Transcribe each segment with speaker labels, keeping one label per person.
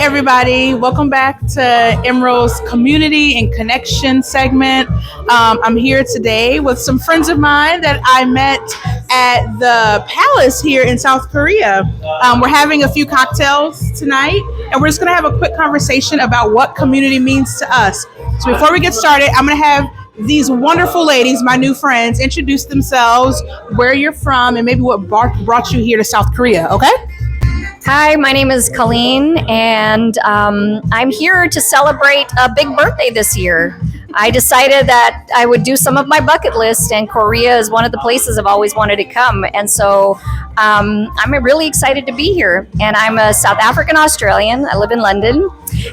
Speaker 1: everybody. Welcome back to Emerald's Community and Connection segment. I'm here today with some friends of mine that I met at the Palace here in South Korea. We're having a few cocktails tonight, and we're just going to have a quick conversation about what community means to us. So before we get started, I'm going to have these wonderful ladies, my new friends, introduce themselves, where you're from, and maybe what brought you here to South Korea, okay?
Speaker 2: Hi, my name is Colleen, and I'm here to celebrate a big birthday this year. I decided that I would do some of my bucket list, and Korea is one of the places I've always wanted to come. And so I'm really excited to be here. And I'm a South African Australian. I live in London.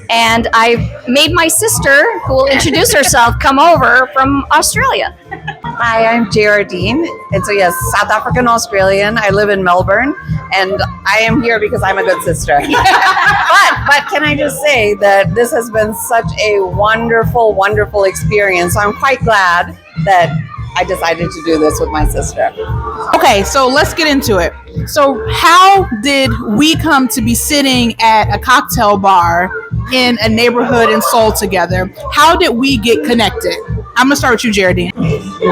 Speaker 2: And I made my sister, who will introduce herself, come over from Australia.
Speaker 3: Hi, I'm Geraldine. And so yes, South African Australian. I live in Melbourne, and I am here because I'm a good sister. but can I just say that this has been such a wonderful experience. So I'm quite glad that I decided to do this with my sister.
Speaker 1: Okay, so let's get into it. So how did we come to be sitting at a cocktail bar in a neighborhood in Seoul together? How did we get connected? I'm gonna start with you, Geraldine.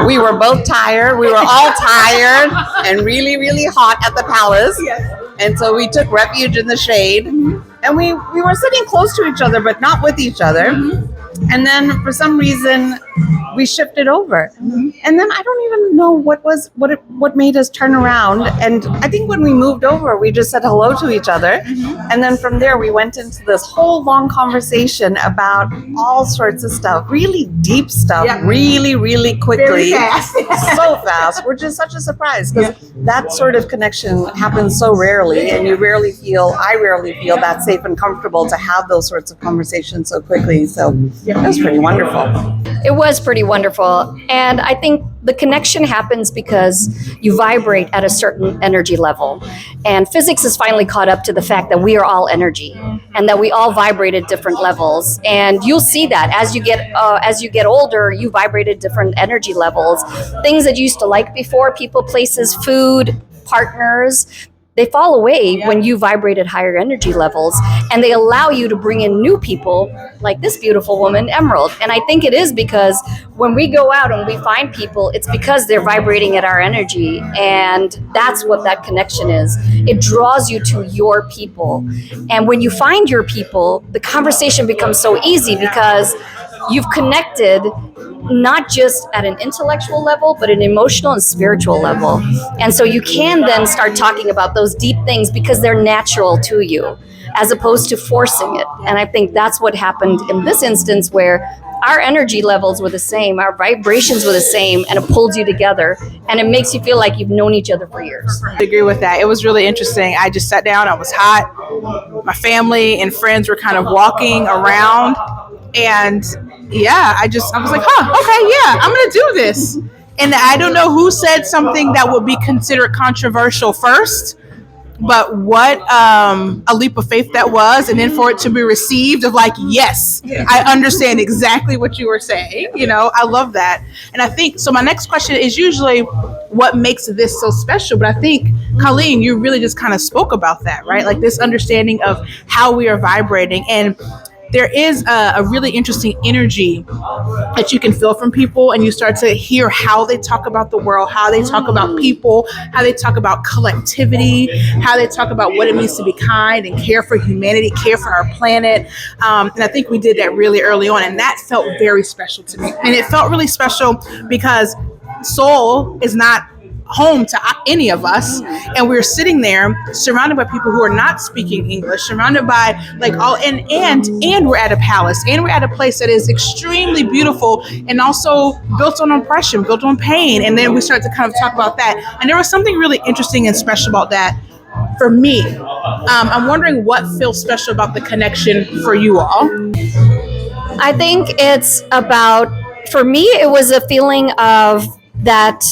Speaker 3: We were both tired. We were all tired and really hot at the Palace.
Speaker 1: Yes.
Speaker 3: And so we took refuge in the shade. And we were sitting close to each other, but not with each other. And then for some reason, we shifted over. And then I don't even know what made us turn around. And I think when we moved over, we just said hello to each other. And then from there, we went into this whole long conversation about all sorts of stuff, really deep stuff, really quickly.
Speaker 1: Very fast.
Speaker 3: So fast, which is such a surprise because that sort of connection happens so rarely. And I rarely feel that safe and comfortable to have those sorts of conversations so quickly. So it was pretty wonderful.
Speaker 2: It was pretty wonderful. And I think the connection happens because you vibrate at a certain energy level. And physics has finally caught up to the fact that we are all energy and that we all vibrate at different levels. And you'll see that as you get older, you vibrate at different energy levels. Things that you used to like before, people, places, food, partners, they fall away when you vibrate at higher energy levels, and they allow you to bring in new people like this beautiful woman, Emerald. And I think it is because when we go out and we find people, it's because they're vibrating at our energy, and that's what that connection is. It draws you to your people. And when you find your people, the conversation becomes so easy because you've connected not just at an intellectual level, but an emotional and spiritual level. And so you can then start talking about those deep things because they're natural to you, as opposed to forcing it. And I think that's what happened in this instance, where our energy levels were the same, our vibrations were the same, and it pulls you together, and it makes you feel like you've known each other for years.
Speaker 1: I agree with that. It was really interesting. I just sat down, I was hot. My family and friends were kind of walking around, and I was like, I'm going to do this. And I don't know who said something that would be considered controversial first, but what a leap of faith that was. And then for it to be received of like, yes, I understand exactly what you were saying. I love that. And I think, so my next question is usually what makes this so special. But I think, Colleen, you really just kind of spoke about that, right? Like this understanding of how we are vibrating. And there is a really interesting energy that you can feel from people, and you start to hear how they talk about the world, how they talk about people, how they talk about collectivity, how they talk about what it means to be kind and care for humanity, care for our planet. And I think we did that really early on, and that felt very special to me. And it felt really special because Seoul is not home to any of us, and we're sitting there surrounded by people who are not speaking English, surrounded by like all and we're at a palace, and we're at a place that is extremely beautiful and also built on oppression, built on pain. And then we start to kind of talk about that, and there was something really interesting and special about that for me. I'm wondering what feels special about the connection for you all.
Speaker 2: I think it's about, for me, it was a feeling of that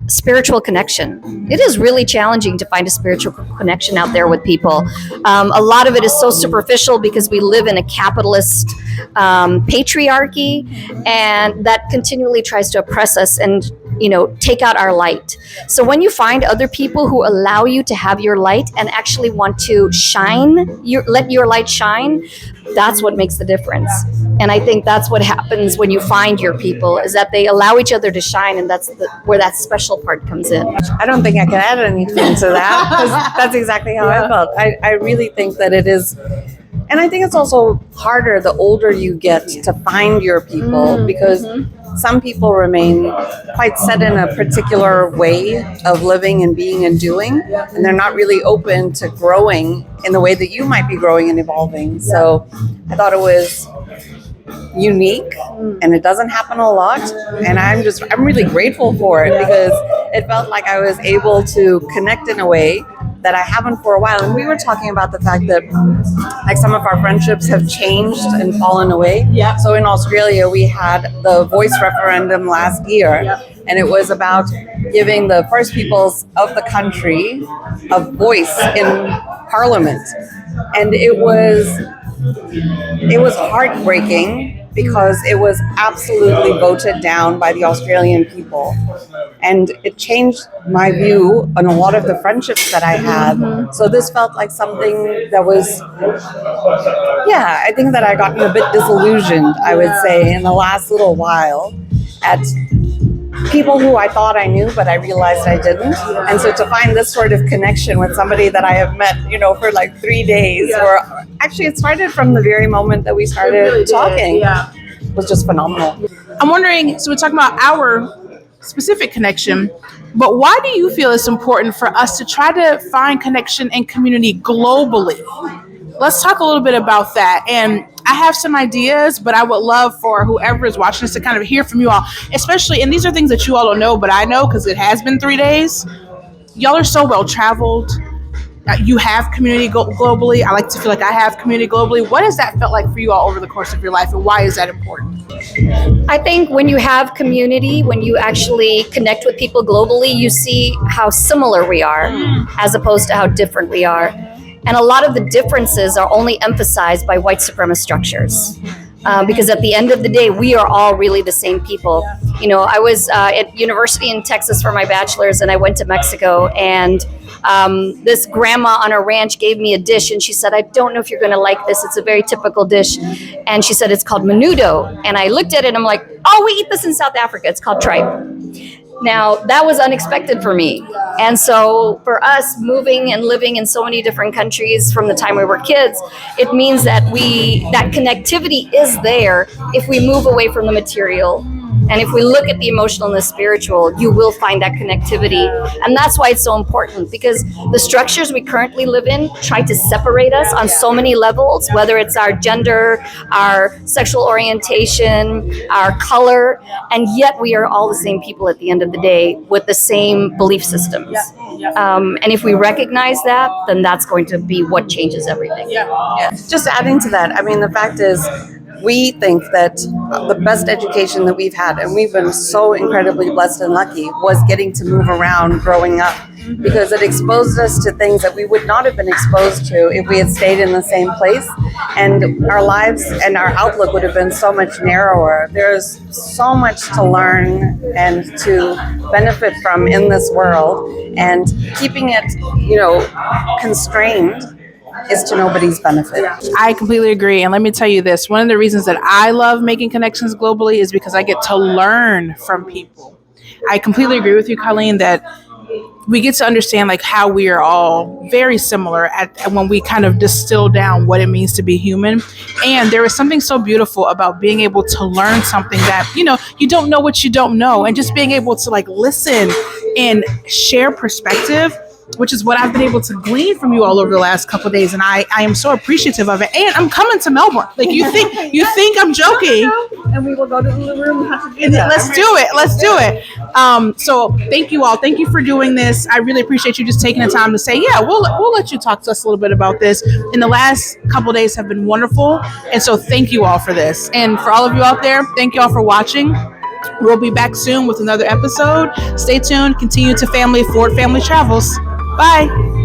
Speaker 2: spiritual connection. It is really challenging to find a spiritual connection out there with people. A lot of it is so superficial because we live in a capitalist patriarchy, and that continually tries to oppress us. And take out our light. So when you find other people who allow you to have your light and actually want to let your light shine, that's what makes the difference. And I think that's what happens when you find your people, is that they allow each other to shine, and that's where that special part comes in.
Speaker 3: I don't think I can add anything to that, because that's exactly how I felt. I really think that it is, and I think it's also harder the older you get to find your people, because some people remain quite set in a particular way of living and being and doing, and they're not really open to growing in the way that you might be growing and evolving. So I thought it was unique, and it doesn't happen a lot, and I'm really grateful for it, because it felt like I was able to connect in a way that I haven't for a while. And we were talking about the fact that like some of our friendships have changed and fallen away.
Speaker 1: Yeah.
Speaker 3: So in Australia, we had the voice referendum last year, and it was about giving the First Peoples of the country a voice in Parliament. And it was heartbreaking, because it was absolutely voted down by the Australian people. And it changed my view on a lot of the friendships that I had. So this felt like something that was, I think that I gotten a bit disillusioned, I would say, in the last little while at people who I thought I knew, but I realized I didn't. And so to find this sort of connection with somebody that I have met, for like 3 days, or actually it started from the very moment that we started talking, was just phenomenal.
Speaker 1: I'm wondering, so we're talking about our specific connection, but why do you feel it's important for us to try to find connection and community globally? Let's talk a little bit about that. And I have some ideas, but I would love for whoever is watching this to kind of hear from you all, especially, and these are things that you all don't know, but I know because it has been 3 days. Y'all are so well traveled. You have community globally. I like to feel like I have community globally. What has that felt like for you all over the course of your life, and why is that important?
Speaker 2: I think when you have community, when you actually connect with people globally, you see how similar we are as opposed to how different we are. And a lot of the differences are only emphasized by white supremacist structures. Because at the end of the day, we are all really the same people. I was at university in Texas for my bachelor's, and I went to Mexico, and this grandma on a ranch gave me a dish, and she said, I don't know if you're going to like this. It's a very typical dish. And she said, it's called menudo. And I looked at it, and I'm like, oh, we eat this in South Africa. It's called tripe. Now, that was unexpected for me. And so for us, moving and living in so many different countries from the time we were kids, it means that that connectivity is there if we move away from the material. And if we look at the emotional and the spiritual, you will find that connectivity. And that's why it's so important, because the structures we currently live in try to separate us on so many levels, whether it's our gender, our sexual orientation, our color, and yet we are all the same people at the end of the day with the same belief systems. And if we recognize that, then that's going to be what changes everything.
Speaker 3: Just adding to that, I mean, the fact is, we think that the best education that we've had, and we've been so incredibly blessed and lucky, was getting to move around growing up, because it exposed us to things that we would not have been exposed to if we had stayed in the same place, and our lives and our outlook would have been so much narrower. There's so much to learn and to benefit from in this world, and keeping it, constrained is to nobody's benefit.
Speaker 1: I completely agree. And let me tell you this, one of the reasons that I love making connections globally is because I get to learn from people. I completely agree with you, Colleen, that we get to understand like how we are all very similar when we kind of distill down what it means to be human. And there is something so beautiful about being able to learn something that, you don't know what you don't know, and just being able to like listen and share perspective, which is what I've been able to glean from you all over the last couple of days. And I am so appreciative of it. And I'm coming to Melbourne. Like you think I'm joking.
Speaker 3: And we will go to the room.
Speaker 1: Let's do it. So thank you all. Thank you for doing this. I really appreciate you just taking the time to say, we'll let you talk to us a little bit about this. And the last couple of days have been wonderful. And so thank you all for this. And for all of you out there, thank you all for watching. We'll be back soon with another episode. Stay tuned. Continue to Forward Family Travels. Bye.